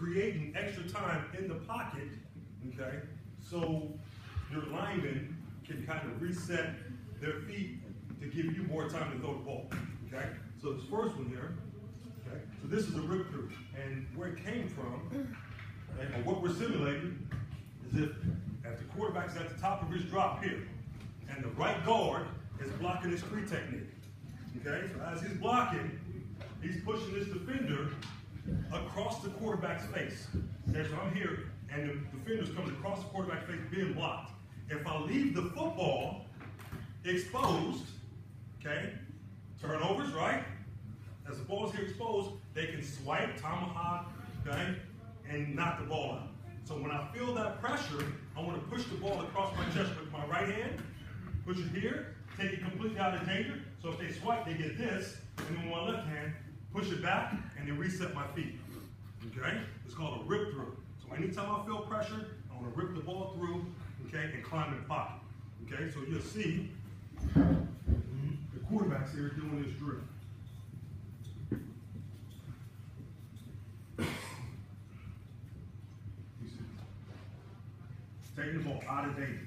creating extra time in the pocket, okay, so your linemen can kind of reset their feet to give you more time to throw the ball, okay? So this first one here, okay, so this is a rip through, and where it came from, okay, or what we're simulating is if the quarterback's at the top of his drop here, and the right guard is blocking his free technique, okay? So as he's blocking, he's pushing this defender across the quarterback's face. Okay, so I'm here, and the defender's coming across the quarterback's face being blocked. If I leave the football exposed, okay, turnovers, right? As the ball's here exposed, they can swipe, tomahawk, okay, and knock the ball out. So when I feel that pressure, I want to push the ball across my chest with my right hand, push it here, take it completely out of danger. So if they swipe, they get this, and then with my left hand, push it back, and then reset my feet, okay? It's called a rip through. So anytime I feel pressure, I want to rip the ball through, okay, and climb in the pocket, okay? So you'll see the quarterbacks here doing this drill. You see? Taking the ball out of danger,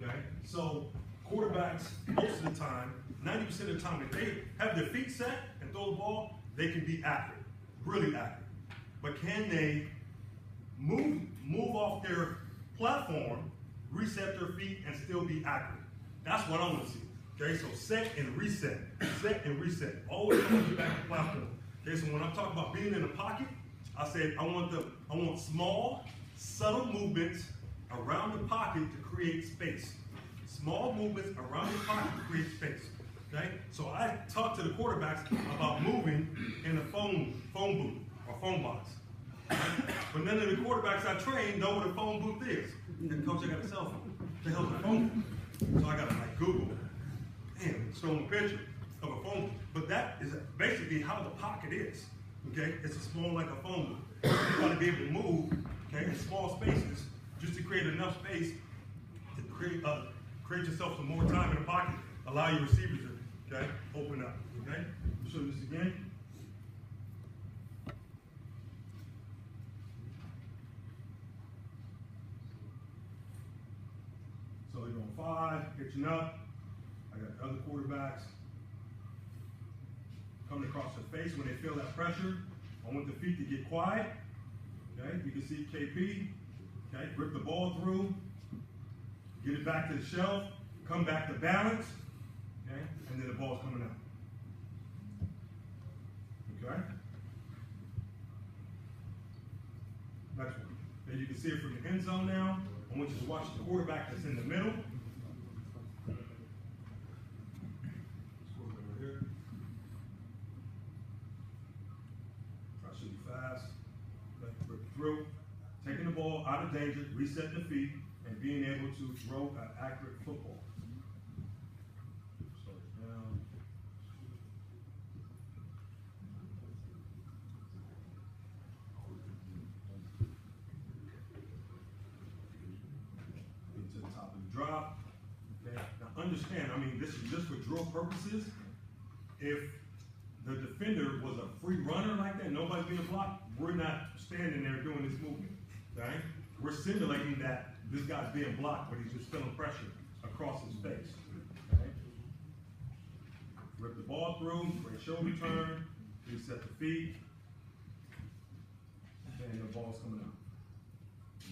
okay? So quarterbacks, most of the time, 90% of the time, if they have their feet set and throw the ball, they can be accurate, really accurate. But can they move off their platform, reset their feet, and still be accurate? That's what I want to see. Okay, so set and reset, always come back to the platform. Okay, so when I'm talking about being in the pocket, I said I want small, subtle movements around the pocket to create space. Small movements around the pocket to create space. Okay, so I talk to the quarterbacks about moving in a phone booth or phone box. But none of the quarterbacks I train know what a phone booth is. And coach, I got a cell phone. What the hell's a phone booth? So I got to like Google it. Damn, show them a picture of a phone booth. But that is basically how the pocket is. Okay, it's small like a phone booth. You got to be able to move, okay, in small spaces just to create enough space to create yourself some more time in the pocket. Allow your receivers to, okay, open up. Okay, I'll show you this again. So they're going 5, pitching up. I got the other quarterbacks coming across their face when they feel that pressure. I want the feet to get quiet. Okay, you can see KP. Okay, rip the ball through, get it back to the shelf, come back to balance. Okay, and then the ball's coming out. Okay. Next one. Then you can see it from the end zone now. I want you to watch the quarterback that's in the middle. Over here. Try to shoot fast. Okay. Rip through. Taking the ball out of danger, resetting the feet, and being able to throw an accurate football. Slow it down. Get to the top of the drop. Okay. Now understand, I mean, this is just for drill purposes. If the defender was a free runner like that, nobody's being blocked, we're not standing there doing this movement. Okay? We're simulating that this guy's being blocked, but he's just feeling pressure across his face. Okay? Rip the ball through, great shoulder turn, reset the feet, and the ball's coming out.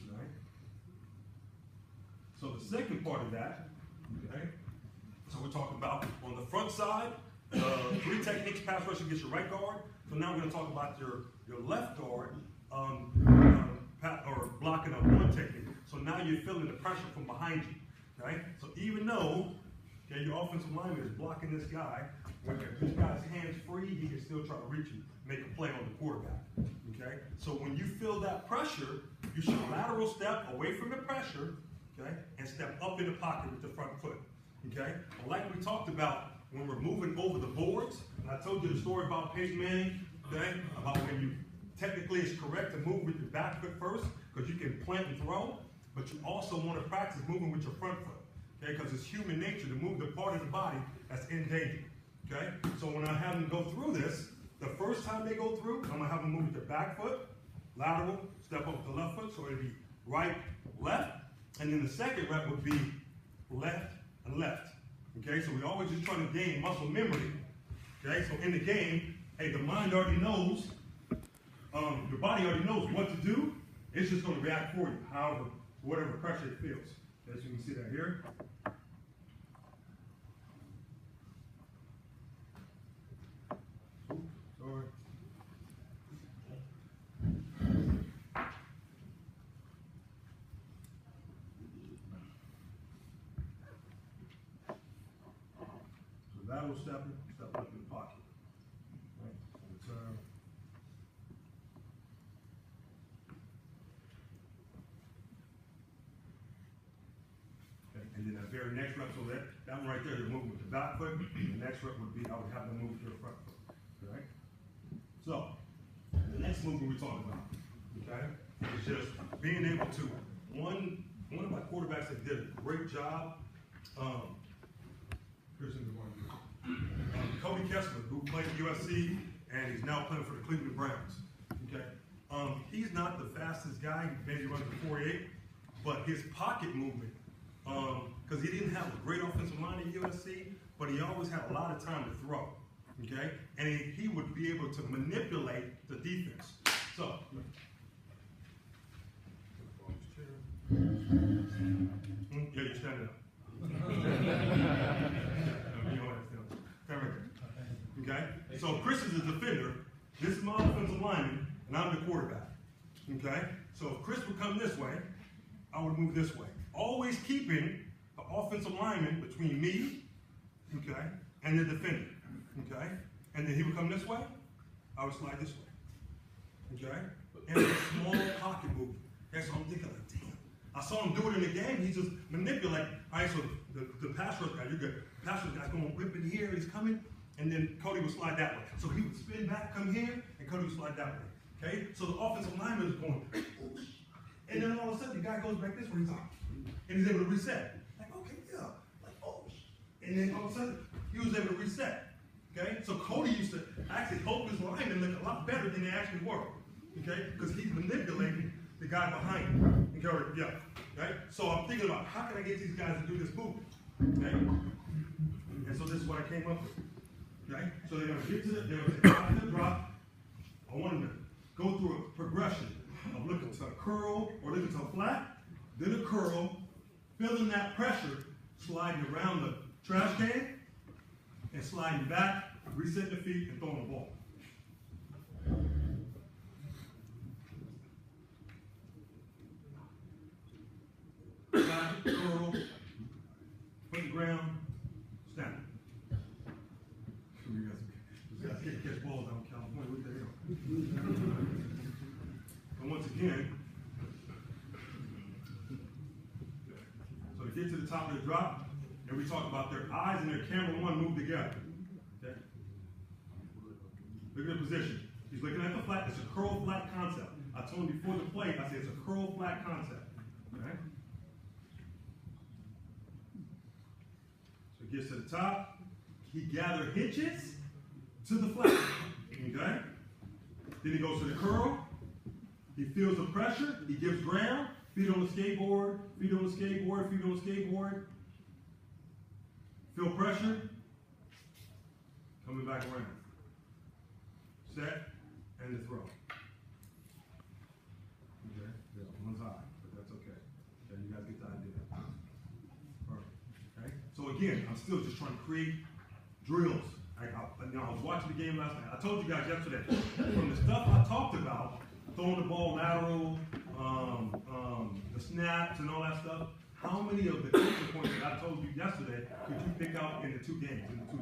Okay? So the second part of that, okay? So we're talking about on the front side, 3 techniques, pass rush against your right guard. So now we're going to talk about your left guard, or blocking up one technique. So now you're feeling the pressure from behind you, okay? So even though, okay, your offensive lineman is blocking this guy, when this guy's hands free, he can still try to reach you, make a play on the quarterback, okay? So when you feel that pressure, you should lateral step away from the pressure, okay, and step up in the pocket with the front foot, okay? Like we talked about when we're moving over the boards, and I told you the story about Peyton Manning, okay, about when you technically it's correct to move with your back foot first because you can plant and throw, but you also want to practice moving with your front foot, okay? Because it's human nature to move the part of the body that's in danger, okay? So when I have them go through this, the first time they go through, I'm going to have them move with their back foot, lateral, step up with the left foot, so it'd be right, left, and then the second rep would be left and left. Okay, so we always just trying to gain muscle memory. Okay, so in the game, hey, the mind already knows, your body already knows what to do. It's just going to react for you, however, whatever pressure it feels. As you can see that here. Oops, sorry. So lateral stepping, step up in the pocket. Right, return. And then that very next rep, so that one right there, you're moving with the back foot. The next rep would be, I would have them move with your front foot. Okay? So, the next movement we're talking about, okay, is just being able to, one of my quarterbacks that did a great job, Cody Kessler, who played at USC, and he's now playing for the Cleveland Browns. Okay? He's not the fastest guy, he maybe runs a 4.8, but his pocket movement, because he didn't have a great offensive line at USC, but he always had a lot of time to throw, okay? And he would be able to manipulate the defense. So, yeah, you're standing up. Okay? So Chris is a defender, this is my offensive lineman, and I'm the quarterback. Okay? So if Chris would come this way, I would move this way. Always keeping the offensive lineman between me, okay, and the defender, okay? And then he would come this way, I would slide this way, okay? And a small pocket move. That's what I'm thinking, like, damn. I saw him do it in the game, he just manipulated. All right, so the pass rush guy, you're good. The pass rush guy's going to whip in here, he's coming, and then Cody would slide that way. So he would spin back, come here, and Cody would slide that way, okay? So the offensive lineman is going, and then all of a sudden, the guy goes back this way, he's like, and he's able to reset. Like, okay, yeah. Like, oh. And then all of a sudden, he was able to reset. Okay? So Cody used to actually help his linemen look a lot better than they actually were. Okay? Because he's manipulating the guy behind him. Okay? Yeah. Okay? So I'm thinking about how can I get these guys to do this movement? Okay? And so this is what I came up with. Okay? So they're going to get to the, they're going to take the drop. I want them to go through a progression of looking to a curl or looking to a flat, then a curl, feeling that pressure, sliding around the trash can, and sliding back, resetting the feet, and throwing the ball. Flat, curl, foot the ground, snap. You guys can't catch balls out in California, what the hell? And once again, so to get to the top of the drop, and we talk about their eyes and their camera one move together. Okay? Look at the position. He's looking at the flat. It's a curl flat concept. I told him before the play, I said it's a curl flat concept. Okay? So he gets to the top. He gathers hitches to the flat. Okay? Then he goes to the curl. He feels the pressure. He gives ground. Feet on the skateboard. Feet on the skateboard. Feet on the skateboard. Feel pressure, coming back around. Set, and the throw. Okay, yeah, one's high, but that's okay. Okay, you guys get the idea. Perfect. Okay, so again, I'm still just trying to create drills. I was watching the game last night. I told you guys yesterday, from the stuff I talked about, throwing the ball lateral, the snaps and all that stuff, how many of the coaching points that I told you yesterday could you pick out in the two games, in the two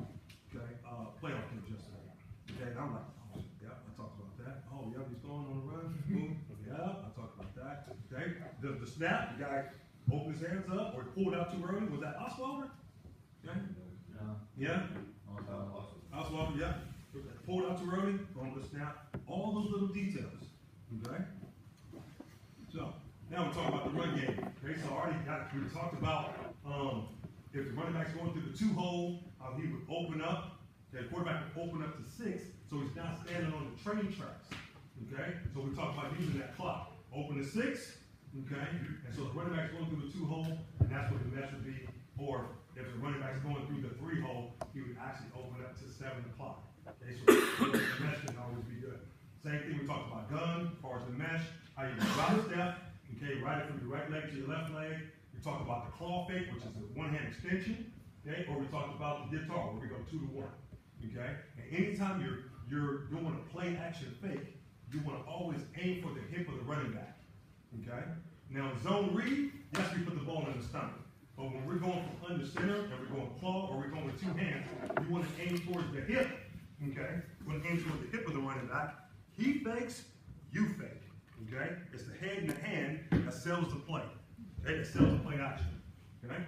playoff games yesterday? Okay, and I'm like, oh, yeah, I talked about that. Oh, yeah, he's going on the run. Boom. Yeah, I talked about that. Okay, the snap, the guy opened his hands up or pulled out too early. Was that Osweiler? Okay. Yeah? Osweiler, yeah. Pulled out too early, going to the snap. All those little details. Okay? So, now we're talking about the run game. Okay, so we talked about if the running back's going through the two-hole, how he would open up. Okay, the quarterback would open up to 6, so he's not standing on the train tracks. Okay? So we talk about using that clock. Open to 6, okay? And so the running back's going through the 2-hole, and that's what the mesh would be. Or if the running back's going through the 3-hole, he would actually open up to 7 o'clock. Okay, so the mesh can always be good. Same thing we talked about gun, as far as the mesh, how you drop a step, okay, right it from your right leg to your left leg. We talked about the claw fake, which is a one-hand extension, okay? Or we talked about the guitar, where we go 2 to 1, okay? And anytime you're doing a play action fake, you want to always aim for the hip of the running back, okay? Now in zone read, yes, we put the ball in the stomach. But when we're going from under center and we're going claw or we're going with 2 hands, you want to aim towards the hip, okay? You want to aim towards the hip of the running back. He fakes, you fake, okay? It's the head and the hand that sells the play, okay? That sells the play action, okay?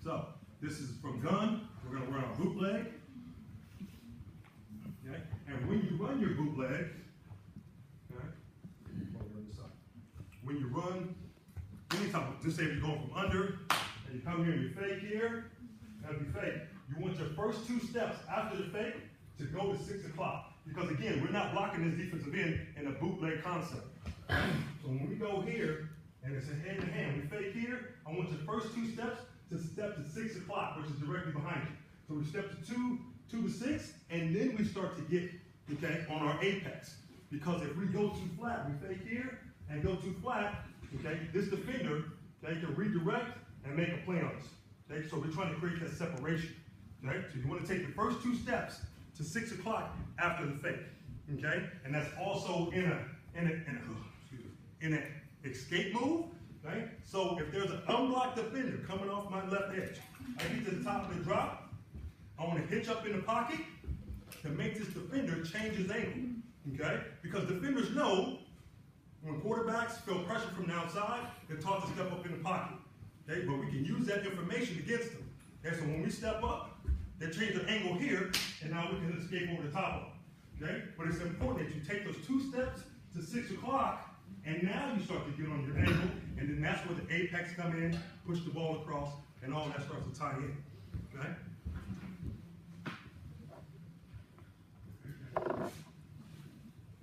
So this is from gun. We're going to run our bootleg, okay? And when you run your bootleg, okay? When you run, anytime, just say if you're going from under, and you come here and you fake here, that'll be fake. You want your first 2 steps after the fake to go to 6 o'clock. Because again, we're not blocking this defensive end in a bootleg concept. So when we go here, and it's a hand to hand, we fake here, I want your first 2 steps to step to 6 o'clock, which is directly behind you. So we step to 2 to 6, and then we start to get, okay, on our apex. Because if we go too flat, we fake here, and go too flat, okay, this defender, okay, can redirect and make a play on us. Okay, so we're trying to create that separation. Okay, so you want to take the first 2 steps to 6 o'clock after the fake. Okay, and that's also in an escape move. Okay, so if there's an unblocked defender coming off my left edge, I get to the top of the drop. I want to hitch up in the pocket to make this defender change his angle. Okay, because defenders know when quarterbacks feel pressure from the outside, they're taught to step up in the pocket. Okay, but we can use that information against them. Okay, so when we step up, they change their angle here, and now we can escape over the top of them. Okay, but it's important that you take those 2 steps to 6 o'clock, and now you start to get on your angle, and then that's where the apex come in, push the ball across, and all that starts to tie in. Okay.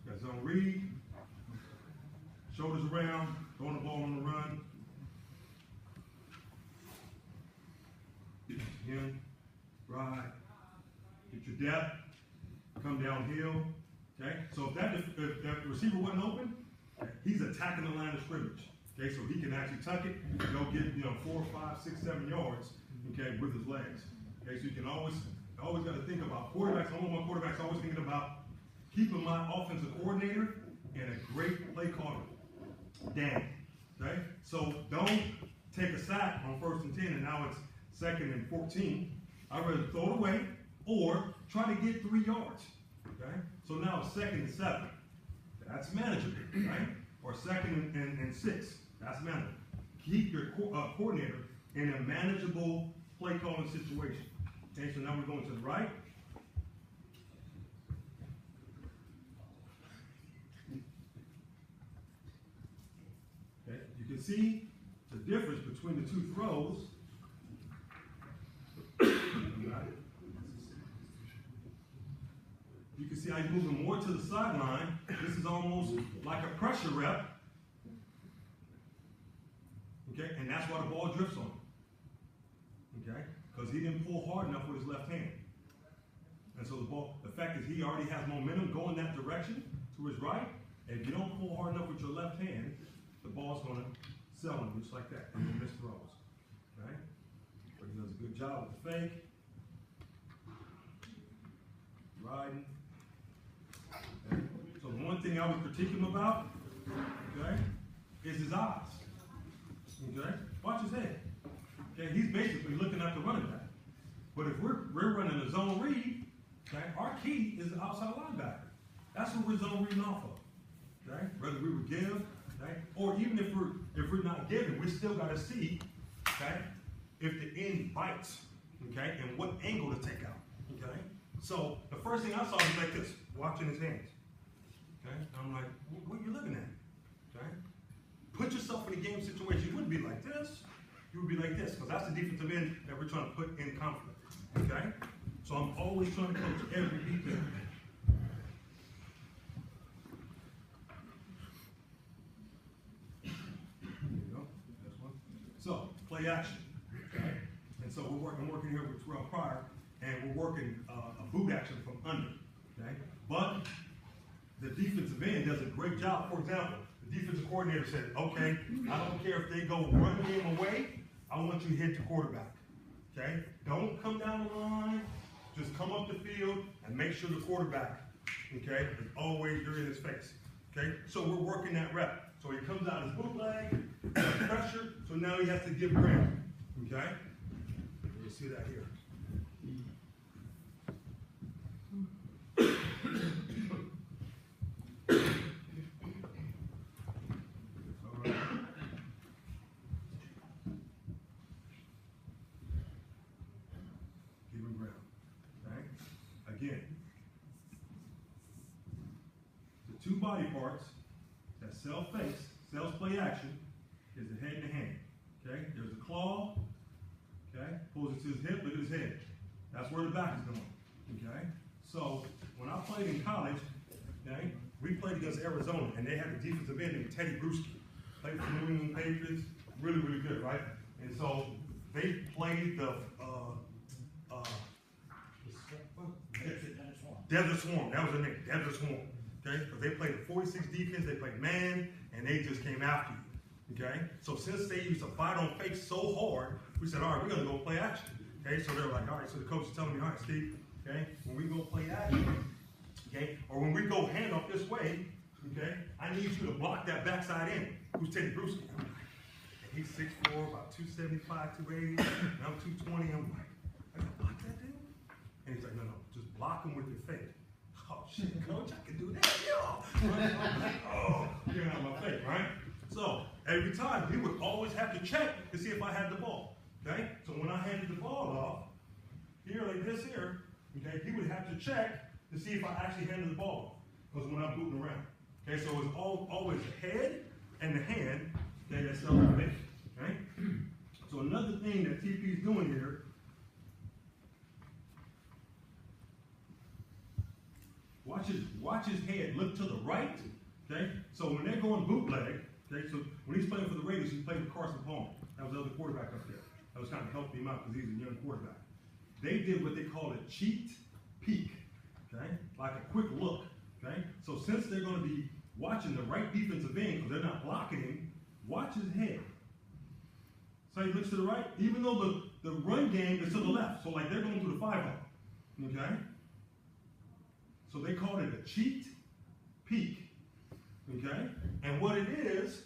Got zone read. Shoulders around, throwing the ball on the run. Get your in, ride, get your depth, come downhill. Okay, so if that receiver wasn't open, he's attacking the line of scrimmage. Okay, so he can actually tuck it and go get 4, 5, 6, 7 yards. Okay, with his legs. Okay, so you can always got to think about quarterbacks. All of my quarterbacks always thinking about keeping my offensive coordinator and a great play caller down. Okay? So don't take a sack on 1st and 10 and now it's 2nd and 14. I'd rather throw it away or try to get 3 yards. Okay? So now it's 2nd and 7. That's manageable, right? Or 2nd and 6. That's manageable. Keep your coordinator in a manageable play calling situation. Okay, so now we're going to the right. Okay, you can see the difference between the 2 throws. You can see how he's moving more to the sideline. This is almost like a pressure rep. Okay, and that's why the ball drifts on him. Okay, because he didn't pull hard enough with his left hand. And so the fact is he already has momentum going that direction to his right. And if you don't pull hard enough with your left hand, the ball's going to sell him just like that, and you miss throws. Okay, but he does a good job with the fake, riding. Okay. So the one thing I would critique him about, okay, is his eyes. Okay, watch his head. Okay, he's basically looking at the running back. But if we're running a zone read, okay, our key is the outside linebacker. That's what we're zone reading off of. Okay, whether we would give, okay, or even if we're not giving, we still got to see, okay, if the end bites, okay, and what angle to take out. Okay, so the first thing I saw was like this, watching his hands. Okay, and I'm like, what are you looking at? Okay, put yourself in a game situation. You wouldn't be like this. You would be like this, because that's the defensive end that we're trying to put in conflict. Okay? So I'm always trying to coach every defense. play action. Okay? And so we're working here with Terrell Pryor, and we're working a boot action from under. Okay? But the defensive end does a great job. For example, the defensive coordinator said, okay, I don't care if they go run game away, I want you to hit the quarterback. Okay? Don't come down the line, just come up the field and make sure the quarterback, okay, is always you're in his face. Okay? So we're working that rep. So he comes out his bootleg, pressure, so now he has to give ground. Okay? You see that here. Again, the two body parts that self-face, self-play action, is the head and the hand. Okay? There's the claw. Okay? Pulls it to his hip, look at his head. That's where the back is going. Okay? So, when I played in college, okay, we played against Arizona, and they had a defensive end named Teddy Bruschi. Played for the New England Patriots. Really, really good, right? And so, they played the Desert Swarm, that was the name, Desert Swarm, okay? Because they played a 46 defense, they played man, and they just came after you, okay? So since they used to fight on fake so hard, we said, all right, we're gonna go play action, okay? So they're like, all right, so the coach is telling me, all right, Steve, okay, when we go play action, okay, or when we go hand off this way, okay, I need you to block that backside end. Who's Teddy Bruschi? And he's 6'4", about 275, 280, and I'm 220, I'm like, I gotta block that dude? And he's like, no, just block him with your face. Oh, shit, coach, I can do that, oh, you're out of my face, right? So, every time, he would always have to check to see if I had the ball, okay? So when I handed the ball off, here, like this here, okay, he would have to check to see if I actually handed the ball off, because when I'm booting around, okay? So it's always the head and the hand, okay, that's self-face, okay? So another thing that TP is doing here, watch his head look to the right, okay? So when they're going bootleg, okay, so when he's playing for the Raiders, he's playing with Carson Palmer. That was the other quarterback up there. That was kind of helping him out because he's a young quarterback. They did what they call a cheat peek, okay? Like a quick look, okay? So since they're going to be watching the right defensive end because they're not blocking him, watch his head. So he looks to the right, even though the run game is to the left. So like they're going to the 5-hole, okay? So they called it a cheat peek, okay? And what it is,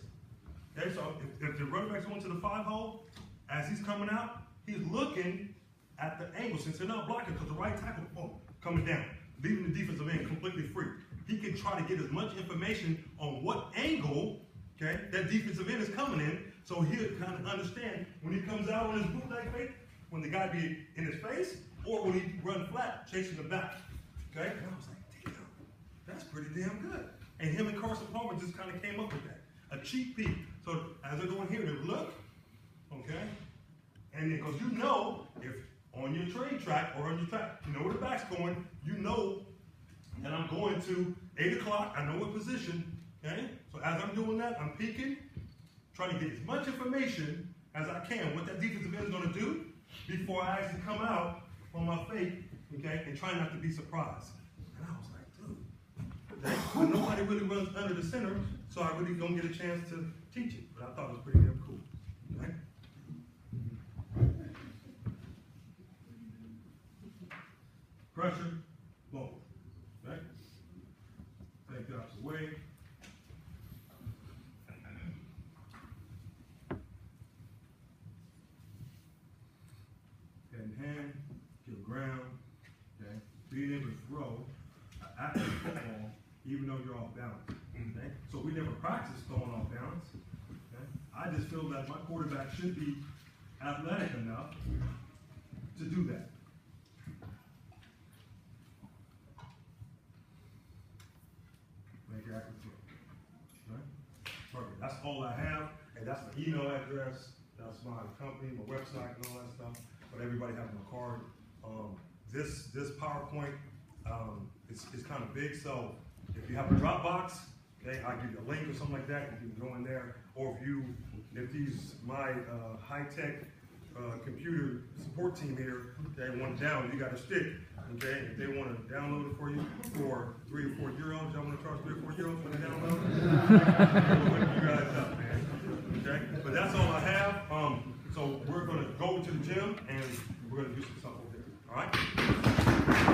okay, so if the running back's going to the 5-hole, as he's coming out, he's looking at the angle, since they're not blocking, because the right tackle, coming down, leaving the defensive end completely free. He can try to get as much information on what angle, okay, that defensive end is coming in, so he'll kind of understand when he comes out on his bootleg fake, when the guy be in his face, or when he run flat, chasing the back, okay? And I was like, damn, that's pretty damn good. And him and Carson Palmer just kind of came up with that, a cheat peek. So as they're going here, they look, okay? And then, because you know, if on your train track or on your track, you know where the back's going, you know that I'm going to 8 o'clock, I know what position, okay? So as I'm doing that, I'm peeking, trying to get as much information as I can, what that defensive end is going to do before I actually come out on my fake, okay, and try not to be surprised. And I was like, dude, nobody really runs under the center, so I really don't get a chance to teach it. But I thought it was pretty damn cool, okay? Pressure, boom, okay? Take that away. Head and hand, kill ground, okay? Being able to throw an active football even though you're off balance, okay? So we never practice throwing off balance, okay? I just feel that my quarterback should be athletic enough to do that. Make your active throw, right? Perfect, that's all I have, and that's my email address, that's my company, my website, and all that stuff. But everybody has my card. This PowerPoint is kind of big, so if you have a Dropbox, Okay, I'll give you a link or something like that. You can go in there, or if these my high-tech computer support team here, they want to download, you got a stick. Okay, if they want to download it for you for 3 or 4 euros, y'all want to charge 3 or 4 euros for the download? We'll hook you guys up, man. Okay, but that's all I have. So we're going to go to the gym and we're going to do some stuff over there. All right.